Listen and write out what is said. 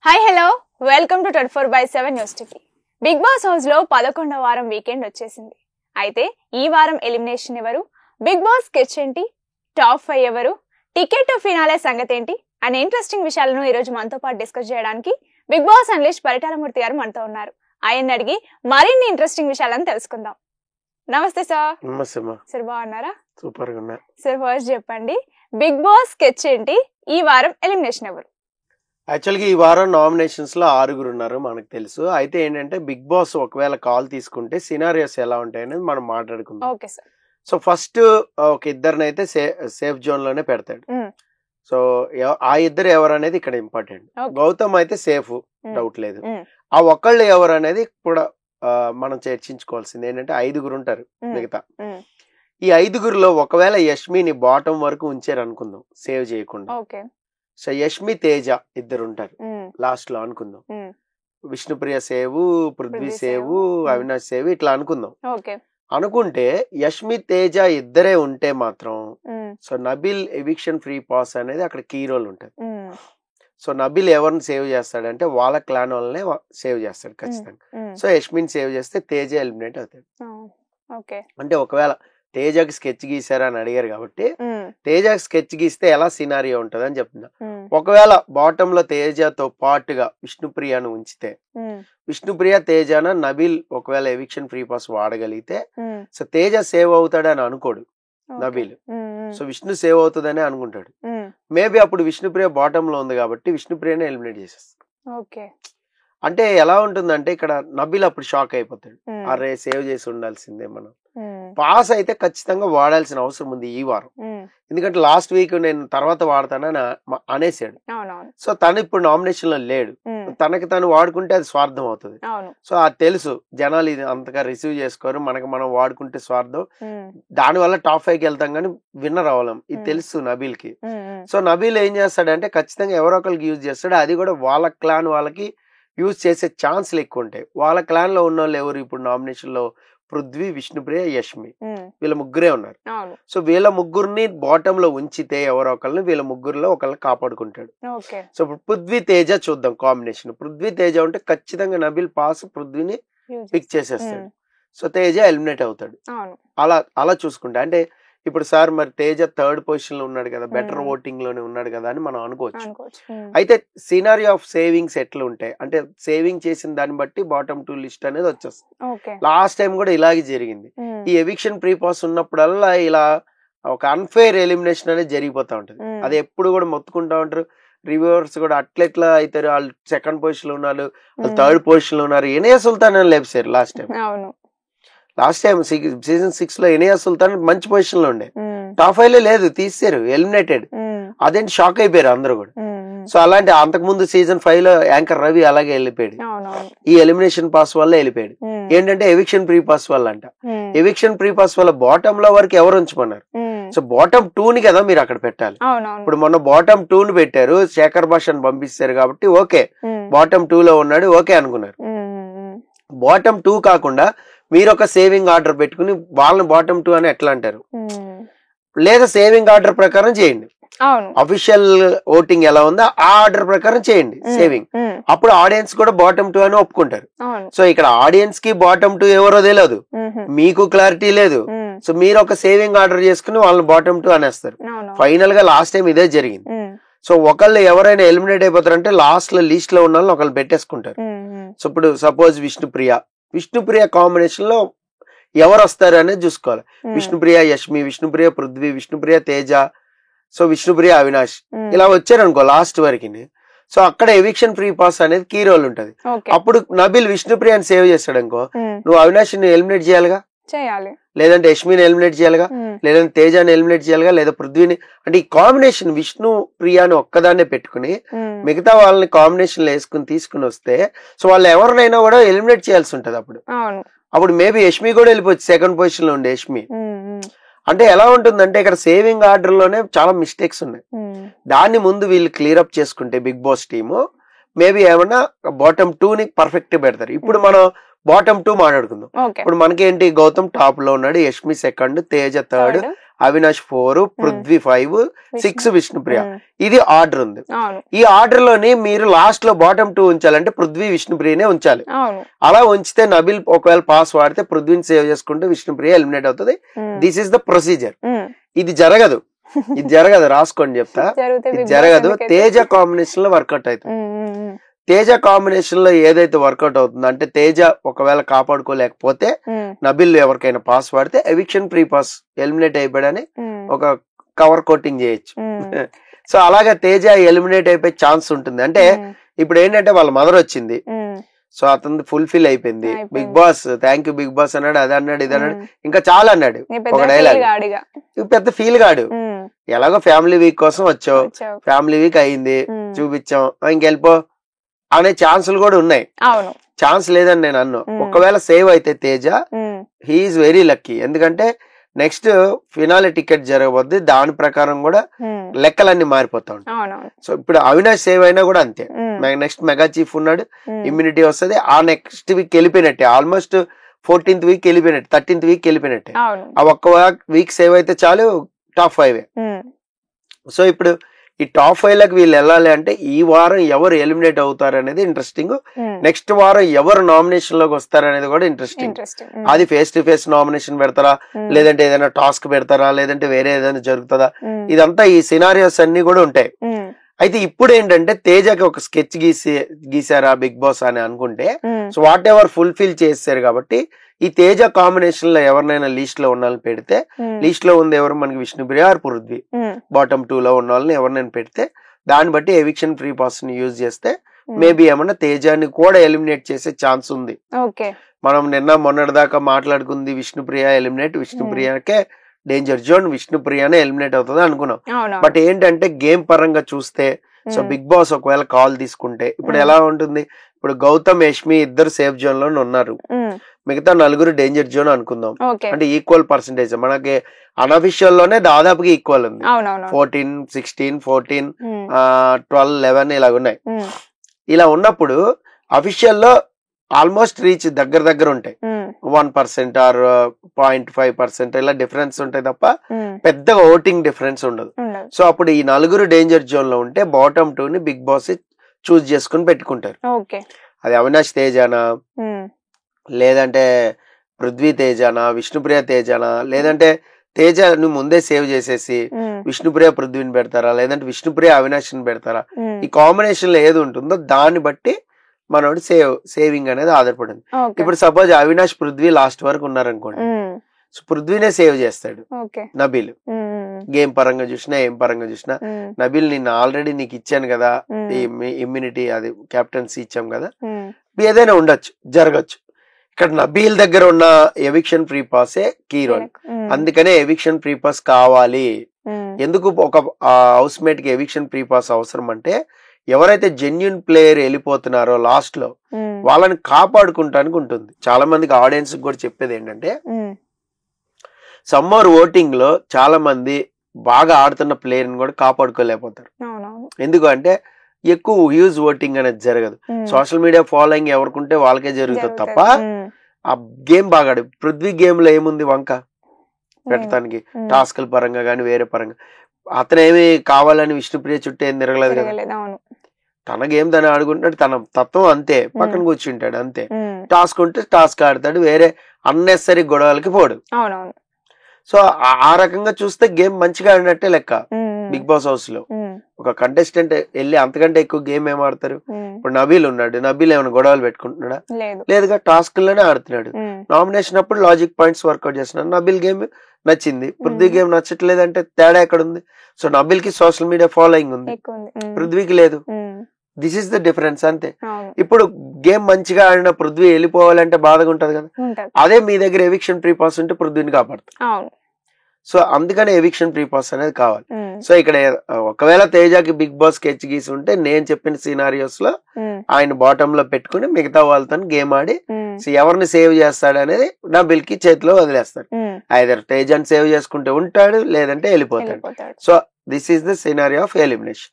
Hi hello welcome to 24/7 news TV. Bigg Boss house లో 11వ వారం వీకెండ్ వచ్చేసింది. అయితే ఈ వారం ఎలిమినేషన్ ఎవరు, బిగ్ బాస్ స్కెచ్ ఏంటి, టాప్ 5 ఎవరు, టికెట్ టు ఫినాలే సంగతి ఏంటి అనే ఇంట్రెస్టింగ్ విషయాలను ఈ రోజు మనతో పాటు డిస్కస్ చేయడానికి బిగ్ బాస్ అనలిస్ట్ పరిటాలమూర్తి గారు మనతో ఉన్నారు. ఆయన అడిగి మరిన్ని ఇంట్రెస్టింగ్ విషయాలను తెలుసుకుందాం. నమస్తే సార్. నమస్తే మా. సార్ బాగున్నారా? సూపర్ గా ఉన్నా సార్. ఫస్ట్ చెప్పండి, బిగ్ బాస్ స్కెచ్ ఏంటి, ఈ వారం ఎలిమినేషన్ ఎవరు? యాక్చువల్గా ఈ వారం నామినేషన్స్ లో 6 ఉన్నారు మనకు తెలుసు. అయితే ఏంటంటే బిగ్ బాస్ ఒకవేళ కాల్ తీసుకుంటే సినారియోస్ ఎలా ఉంటాయనేది మనం మాట్లాడుకుందాం. Okay sir. సో ఫస్ట్ ఒక ఇద్దరినైతే సేఫ్ జోన్ లోనే పెడతాడు. సో ఆ ఇద్దరు ఎవరు అనేది ఇక్కడ ఇంపార్టెంట్. గౌతమ్ అయితే సేఫ్, డౌట్ లేదు. ఆ ఒకళ్ళు ఎవరు అనేది కూడా మనం చర్చించుకోవాల్సింది. ఏంటంటే 5 ఉంటారు మిగతా. ఈ 5లో ఒకవేళ యష్మిని బాటం వరకు ఉంచారు అనుకుందాం, సేవ్ చేయకుండా. సో యష్మి, తేజ ఇద్దరు ఉంటారు లాస్ట్ లో అనుకుందాం. విష్ణుప్రియ సేవు, పృథ్వీ సేవు, అవినాష్ సేవు ఇట్లా అనుకుందాం. అనుకుంటే యష్మి, తేజ ఇద్దరే ఉంటే మాత్రం so Nabeel eviction free pass అనేది అక్కడ కీ రోల్ ఉంటుంది. సో నబిల్ ఎవరిని సేవ్ చేస్తాడంటే వాళ్ళ క్లాన్ వాళ్ళనే సేవ్ చేస్తాడు ఖచ్చితంగా. సో యష్మిని సేవ్ చేస్తే తేజ ఎలిమినేట్ అవుతాడు. అంటే ఒకవేళ తేజకి స్కెచ్ గీసారా అని అడిగారు కాబట్టి తేజకి స్కెచ్ గీస్తే ఎలా సినారియో ఉంటది అని చెప్తున్నా. ఒకవేళ బాటమ్ లో తేజతో పాటుగా విష్ణుప్రియను ఉంచితే, విష్ణుప్రియ తేజన నబిల్ ఒకవేళ ఎవిక్షన్ ఫ్రీ పాస్ వాడగలిగితే సో తేజ సేవ్ అవుతాడని అనుకోడు నబిల్. సో విష్ణు సేవ్ అవుతుందని అనుకుంటాడు. మేబీ అప్పుడు విష్ణుప్రియ బాటమ్ లో ఉంది కాబట్టి విష్ణుప్రియని ఎలిమినేట్ చేసేస్తాడు. అంటే ఎలా ఉంటుందంటే ఇక్కడ నబిల్ అప్పుడు షాక్ అయిపోతాడు, అరే సేవ్ చేసి ఉండాల్సిందే మనం. పాస్ అయితే ఖచ్చితంగా వాడాల్సిన అవసరం ఉంది ఈ వారం. ఎందుకంటే లాస్ట్ వీక్ నేను తర్వాత వాడతానని అనేసాడు. సో తను ఇప్పుడు నామినేషన్ లో లేడు. తనకి తను వాడుకుంటే అది స్వార్థం అవుతుంది. సో అది తెలుసు, జనాలు ఇది అంతగా రిసీవ్ చేసుకోరు, మనకి మనం వాడుకుంటే స్వార్థం. దానివల్ల టాప్ 5కి వెళ్తాం కానీ విన్నర్ అవ్వలేం, ఇది తెలుసు నబీల్ కి. సో నబీల్ ఏం చేస్తాడంటే ఖచ్చితంగా ఎవరో ఒకరికి యూజ్ చేస్తాడు. అది కూడా వాళ్ళ క్లాన్ వాళ్ళకి యూజ్ చేసే ఛాన్స్లు ఎక్కువ ఉంటాయి. వాళ్ళ క్లాన్ లో ఉన్న వాళ్ళు ఎవరు ఇప్పుడు నామినేషన్ లో? పృథ్వీ, విష్ణుప్రియ, యష్మి, వీళ్ళ ముగ్గురే ఉన్నారు. సో వీళ్ళ ముగ్గురిని బాటమ్ లో ఉంచితే ఎవరో ఒకళ్ళని వీళ్ళ ముగ్గురులో ఒకళ్ళని కాపాడుకుంటాడు. సో పృథ్వీ, తేజ చూద్దాం కాంబినేషన్. పృథ్వీ, తేజ ఉంటే ఖచ్చితంగా నబిల్ పాస్ పృథ్వీని పిక్ చేసేస్తాడు. సో తేజ ఎలిమినేట్ అవుతాడు. అలా చూసుకుంటే అంటే ఇప్పుడు సార్ మరి తేజ 3rd పొజిషన్ లో ఉన్నాడు కదా, బెటర్ ఓటింగ్ లోనే ఉన్నాడు కదా అని మనం అనుకోవచ్చు. అయితే సినారియో ఆఫ్ సేవింగ్స్ ఎట్లా ఉంటాయి అంటే సేవింగ్ చేసిన దాన్ని బట్టి బాటమ్ 2 లిస్ట్ అనేది వచ్చేస్తుంది. లాస్ట్ టైం కూడా ఇలాగే జరిగింది. ఈ ఎవిక్షన్ ప్రీ పాస్ ఉన్నప్పుడల్లా ఇలా ఒక అన్ఫేర్ ఎలిమినేషన్ అనేది జరిగిపోతా ఉంటది. అది ఎప్పుడు కూడా మొత్తుకుంటా ఉంటారు. రివ్యూవర్స్ కూడా అట్లెట్లా అవుతారు, వాళ్ళు 2nd పొజిషన్ లో ఉన్నారు, వాళ్ళు 3rd పొజిషన్ లో ఉన్నారు. ఎనయా సుల్తాన్ అని లేపారు లాస్ట్ టైం సీజన్ 6 లో. ఎనయా సుల్తాన్ మంచి పొజిషన్ లో ఉండే, టాప్ 5 లో లేదు, తీసారు, ఎలిమినేటెడ్. అదేంటి షాక్ అయిపోయారు అందరూ కూడా. సో అలాంటి అంతకు ముందు సీజన్ 5 లో యాంకర్ రవి అలాగే వెళ్ళిపోయాడు. ఈ ఎలిమినేషన్ పాస్ వల్ల వెళ్ళిపోయాడు. ఏంటంటే ఎవిక్షన్ ప్రీ పాస్ వల్ల అంట. ఎవిక్షన్ ప్రీ పాస్ వల్ల బాటమ్ లో వరకు ఎవరు ఉంచమన్నారు? సో బాటమ్ 2ని కదా మీరు అక్కడ పెట్టాలి. ఇప్పుడు మొన్న బాటమ్ 2ని పెట్టారు, శేఖర్ భాషను పంపిస్తారు కాబట్టి ఓకే, బాటమ్ 2 లో ఉన్నాడు ఓకే అనుకున్నారు. బాటమ్ 2 కాకుండా మీరు ఒక సేవింగ్ ఆర్డర్ పెట్టుకుని వాళ్ళని బాటమ్ 2 అని ఎట్లా అంటారు? లేదా సేవింగ్ ఆర్డర్ ప్రకారం చేయండి. అఫీషియల్ ఓటింగ్ ఎలా ఉందో ఆ ఆర్డర్ ప్రకారం చేయండి సేవింగ్. అప్పుడు ఆడియన్స్ కూడా బాటమ్ 2 అని ఒప్పుకుంటారు. సో ఇక్కడ ఆడియన్స్ కి బాటమ్ 2 ఎవరో తెలియదు, మీకు క్లారిటీ లేదు. సో మీరు ఒక సేవింగ్ ఆర్డర్ చేసుకుని వాళ్ళని బాటమ్ 2 అనేస్తారు. ఫైనల్ గా లాస్ట్ టైం ఇదే జరిగింది. సో ఒకళ్ళు ఎవరైనా ఎలిమినేట్ అయిపోతారంటే లాస్ట్ లో లిస్ట్ లో ఉన్న వాళ్ళని ఒకళ్ళు పెట్టేసుకుంటారు. సో ఇప్పుడు సపోజ్ విష్ణుప్రియ కాంబినేషన్ లో ఎవరు వస్తారు అనేది చూసుకోవాలి. విష్ణుప్రియ యష్మి, విష్ణుప్రియ పృథ్వీ, విష్ణుప్రియ తేజ, సో విష్ణుప్రియ అవినాష్ ఇలా వచ్చారనుకో లాస్ట్ వరకు. సో అక్కడ ఎవిక్షన్ ఫ్రీ పాస్ అనేది కీ రోల్ ఉంటది. అప్పుడు నబిల్ విష్ణుప్రియని సేవ్ చేస్తాడు అనుకో, నువ్వు అవినాష్ ని ఎలిమినేట్ చేయాలిగా, లేదంటే యష్మిని ఎలిమినేట్ చేయాలిగా, లేదంటే తేజాని ఎలిమినేట్ చేయాలిగా, లేదా పృథ్వీని. అంటే ఈ కాంబినేషన్ విష్ణు ప్రియాని ఒక్కదాన్నే పెట్టుకుని మిగతా వాళ్ళని కాంబినేషన్ లో వేసుకుని తీసుకుని వస్తే సో వాళ్ళు ఎవరినైనా కూడా ఎలిమినేట్ చేయాల్సి ఉంటది. అప్పుడు మేబీ యష్మి కూడా వెళ్ళిపోవచ్చు 2nd పొజిషన్ లో ఉండే యష్మి. అంటే ఎలా ఉంటుందంటే ఇక్కడ సేవింగ్ ఆర్డర్ లోనే చాలా మిస్టేక్స్ ఉన్నాయి. దాన్ని ముందు వీళ్ళు క్లియర్ అప్ చేసుకుంటే బిగ్ బాస్ టీము మేబీ ఏమన్నా బాటమ్ 2ని పర్ఫెక్ట్ పెడతారు. ఇప్పుడు మనం బాటమ్ 2 మాట్లాడుకుందాం. ఇప్పుడు మనకేంటి, గౌతమ్ టాప్ లో ఉన్నాడు, యష్మి 2nd, తేజ 3rd, అవినాష్ 4, పృథ్వీ 5, 6 విష్ణుప్రియ. ఇది ఆర్డర్ ఉంది. అవును. ఈ ఆర్డర్ లోని మీరు లాస్ట్ లో బాటమ్ 2 ఉంచాలంటే పృథ్వీ విష్ణుప్రియనే ఉంచాలి. అవును. అలా ఉంచితే నబిల్ ఒకవేళ పాస్ వాడితే పృథ్వీని సేవ్ చేసుకుంటే విష్ణుప్రియ ఎలిమినేట్ అవుతుంది. This is the procedure. ఇది జరగదు, ఇది జరగదు, రాసుకోండి చెప్తా. ఇది జరగదు. తేజ కాంబినేషన్ లో వర్కౌట్ అవుతుంది. తేజ కాంబినేషన్ లో ఏదైతే వర్కౌట్ అవుతుందో అంటే తేజ ఒకవేళ కాపాడుకోలేకపోతే నబిల్ ఎవరికైనా పాస్ వాడితే ఎవిక్షన్ ప్రీ పాస్ ఎలిమినేట్ అయిపోయాడని ఒక కవర్ కోటింగ్ చేయొచ్చు. సో అలాగా తేజ ఎలిమినేట్ అయిపోయే ఛాన్స్ ఉంటుంది. అంటే ఇప్పుడు ఏంటంటే వాళ్ళ మదర్ వచ్చింది, సో అతను ఫుల్ఫిల్ అయిపోయింది. Bigg Boss thank you Bigg Boss అన్నాడు, అది అన్నాడు, ఇది అన్నాడు, ఇంకా చాలా అన్నాడు. ఒక డైలాగ్ పెద్ద ఫీల్ గాడు. ఎలాగో ఫ్యామిలీ వీక్ కోసం వచ్చావు, ఫ్యామిలీ వీక్ అయింది, చూపించాం, ఇంకెళ్ళిపో అనే ఛాన్సులు కూడా ఉన్నాయి. ఛాన్స్ లేదని నేను అన్నా. ఒకవేళ సేవ్ అయితే తేజ హీఈస్ వెరీ లక్కీ. ఎందుకంటే నెక్స్ట్ ఫినాలే టికెట్ జరగబోద్ది, దాని ప్రకారం కూడా లెక్కలన్నీ మారిపోతా ఉంటాయి. సో ఇప్పుడు అవినాష్ సేవ్ అయినా కూడా అంతే. నెక్స్ట్ మెగా చీఫ్ ఉన్నాడు, ఇమ్యూనిటీ వస్తుంది. ఆ నెక్స్ట్ వీక్ వెళ్ళిపోయినట్టే, ఆల్మోస్ట్ 14th వీక్ వెళ్ళిపోయినట్టు, 13th వీక్ వెళ్ళిపోయినట్టే. ఆ ఒక్క వీక్ సేవ్ అయితే చాలు, టాప్ 5. సో ఇప్పుడు ఈ టాప్ 5 లకు వీళ్ళు వెళ్ళాలి అంటే ఈ వారం ఎవరు ఎలిమినేట్ అవుతారు అనేది ఇంట్రెస్టింగ్. నెక్స్ట్ వారం ఎవరు నామినేషన్ లోకి వస్తారు అనేది కూడా ఇంట్రెస్టింగ్. అది ఫేస్ టు ఫేస్ నామినేషన్ పెడతారా, లేదంటే ఏదైనా టాస్క్ పెడతారా, లేదంటే వేరే ఏదైనా జరుగుతుందా, ఇదంతా ఈ సినారియోస్ అన్ని కూడా ఉంటాయి. అయితే ఇప్పుడు ఏంటంటే తేజకి ఒక స్కెచ్ గీసారా బిగ్ బాస్ అని అనుకుంటే, సో వాట్ ఎవర్ ఫుల్ఫిల్ చేశారు కాబట్టి ఈ తేజ కాంబినేషన్ లో ఎవరినైనా లీస్ట్ లో ఉన్న వాళ్ళని పెడితే, లీస్ట్ లో ఉంది ఎవరు మనకి విష్ణుప్రియ ఆర్ పృథ్వీ, బాటమ్ 2 లో ఉన్న వాళ్ళని ఎవరినైనా పెడితే దాన్ని బట్టి ఎవిక్షన్ ఫ్రీ పాస్ ని యూజ్ చేస్తే మేబీ ఏమన్నా తేజాన్ని కూడా ఎలిమినేట్ చేసే ఛాన్స్ ఉంది. మనం నిన్న మొన్నటి దాకా మాట్లాడుకుంది విష్ణుప్రియ ఎలిమినేట్, విష్ణుప్రియకే డేంజర్ జోన్, విష్ణుప్రియనే ఎలిమినేట్ అవుతుంది అనుకున్నాం. బట్ ఏంటంటే గేమ్ పరంగా చూస్తే, సో బిగ్ బాస్ ఒకవేళ కాల్ తీసుకుంటే ఇప్పుడు ఎలా ఉంటుంది, ఇప్పుడు గౌతమ్ యష్మి ఇద్దరు సేఫ్ జోన్ లో ఉన్నారు, మిగతా 4 డేంజర్ జోన్ అనుకుందాం. అంటే ఈక్వల్ పర్సెంటేజ్ మనకి అన్అఫిషియల్ లోనే దాదాపుగా ఈక్వల్ ఉంది. 14, 16, 14, 12, 11 ఇలాగ ఉన్నాయి. ఇలా ఉన్నప్పుడు అఫిషియల్ లో ఆల్మోస్ట్ రీచ్ దగ్గర ఉంటాయి. 1% ఆర్ 0.5% ఇలా డిఫరెన్స్ ఉంటాయి తప్ప పెద్దగా ఓటింగ్ డిఫరెన్స్ ఉండదు. సో అప్పుడు ఈ 4 డేంజర్ జోన్ లో ఉంటే బాటమ్ 2 ని బిగ్ బాస్ చూస్ చేసుకుని పెట్టుకుంటారు. అది అవినాష్ తేజానా, లేదంటే పృథ్వీ తేజానా, విష్ణుప్రియ తేజానా, లేదంటే తేజను ముందే సేవ్ చేసేసి విష్ణుప్రియ పృథ్వీని పెడతారా, లేదంటే విష్ణుప్రియ అవినాష్ ని పెడతారా, ఈ కాంబినేషన్ లో ఏది ఉంటుందో దాన్ని బట్టి మనోడు సేవింగ్ అనేది ఆధారపడింది. ఇప్పుడు సపోజ్ అవినాష్ పృథ్వీ లాస్ట్ వరకు ఉన్నారనుకోండి, సో పృథ్వీనే సేవ్ చేస్తాడు నబీల్. గేమ్ పరంగా చూసినా ఏం పరంగా చూసినా నబీల్ నిన్న ఆల్రెడీ నీకు ఇచ్చాను కదా ఈ ఇమ్యూనిటీ, అది కెప్టెన్సీ ఇచ్చాం కదా, ఏదైనా ఉండొచ్చు, జరగచ్చు. ఇక్కడ నబీల్ దగ్గర ఉన్న ఎవిక్షన్ ఫ్రీ పాసే కీ రోల్. అందుకనే ఎవిక్షన్ ఫ్రీ పాస్ కావాలి. ఎందుకు ఒక హౌస్ మేట్ కి ఎవిక్షన్ ఫ్రీ పాస్ అవసరం అంటే, ఎవరైతే జెన్యున్ ప్లేయర్ వెళ్ళిపోతున్నారో లాస్ట్ లో వాళ్ళని కాపాడుకుంటానికి ఉంటుంది. చాలా మందికి ఆడియన్స్ కూడా చెప్పేది ఏంటంటే, సమ్మర్ ఓటింగ్ లో చాలా మంది బాగా ఆడుతున్న ప్లేయర్ ని కూడా కాపాడుకోలేకపోతారు. ఎందుకు అంటే ఎక్కువ హ్యూజ్ ఓటింగ్ అనేది జరగదు. సోషల్ మీడియా ఫాలోయింగ్ ఎవరికుంటే వాళ్ళకే జరుగుతుంది తప్ప ఆ గేమ్ బాగా పృథ్వీ గేమ్ లో ఏముంది వంక పెట్టడానికి, టాస్క్ల పరంగా గానీ వేరే పరంగా అతనేమి కావాలని విష్ణుప్రియ చుట్టూ ఏం తిరగలేదు కదా. తన గేమ్ తను ఆడుకుంటాడు, తన తత్వం అంతే, పక్కన కూర్చుంటాడు అంతే. టాస్క్ ఉంటే టాస్క్ ఆడతాడు, వేరే అన్నెసరీ గొడవలకి పోడు. సో ఆ రకంగా చూస్తే గేమ్ మంచిగా ఆడినట్టే లెక్క. బిగ్ బాస్ హౌస్ లో ఒక కంటెస్టెంట్ వెళ్ళి అంతకంటే ఎక్కువ గేమ్ ఏం ఆడతారు. ఇప్పుడు నబీల్ ఉన్నాడు, నబీల్ ఏమైనా గొడవలు పెట్టుకుంటున్నాడా, లేదుగా టాస్క్ లోనే ఆడుతున్నాడు. నామినేషన్ అప్పుడు లాజిక్ పాయింట్స్ వర్కౌట్ చేస్తున్నాడు. నబీల్ గేమ్ నచ్చింది, పృథ్వీ గేమ్ నచ్చట్లేదంటే తేడా ఎక్కడ ఉంది? సో నబీల్ కి సోషల్ మీడియా ఫాలోయింగ్ ఉంది, పృథ్వీకి లేదు. దిస్ ఇస్ ద డిఫరెన్స్ అంతే. ఇప్పుడు గేమ్ మంచిగా ఆడిన పృథ్వీ వెళ్ళిపోవాలంటే బాధగా ఉంటది కదా. అదే మీ దగ్గర ఎవిక్షన్ ప్రీ పాస్ ఉంటే పృథ్వీని కాపాడుతుంది. సో అందుకనే ఎవిక్షన్ ప్రీ పాస్ అనేది కావాలి. సో ఇక్కడ ఒకవేళ తేజకి బిగ్ బాస్ స్కెచ్ గీసి ఉంటే నేను చెప్పిన సినారియోస్ లో ఆయన బాటమ్ లో పెట్టుకుని మిగతా వాళ్ళతో గేమ్ ఆడి ఎవరిని సేవ్ చేస్తాడు అనేది నబిల్ కి చేతిలో వదిలేస్తాడు. ఐదర్ తేజాన్ని సేవ్ చేసుకుంటే ఉంటాడు, లేదంటే వెళ్ళిపోతాడు. So this is the scenario of elimination.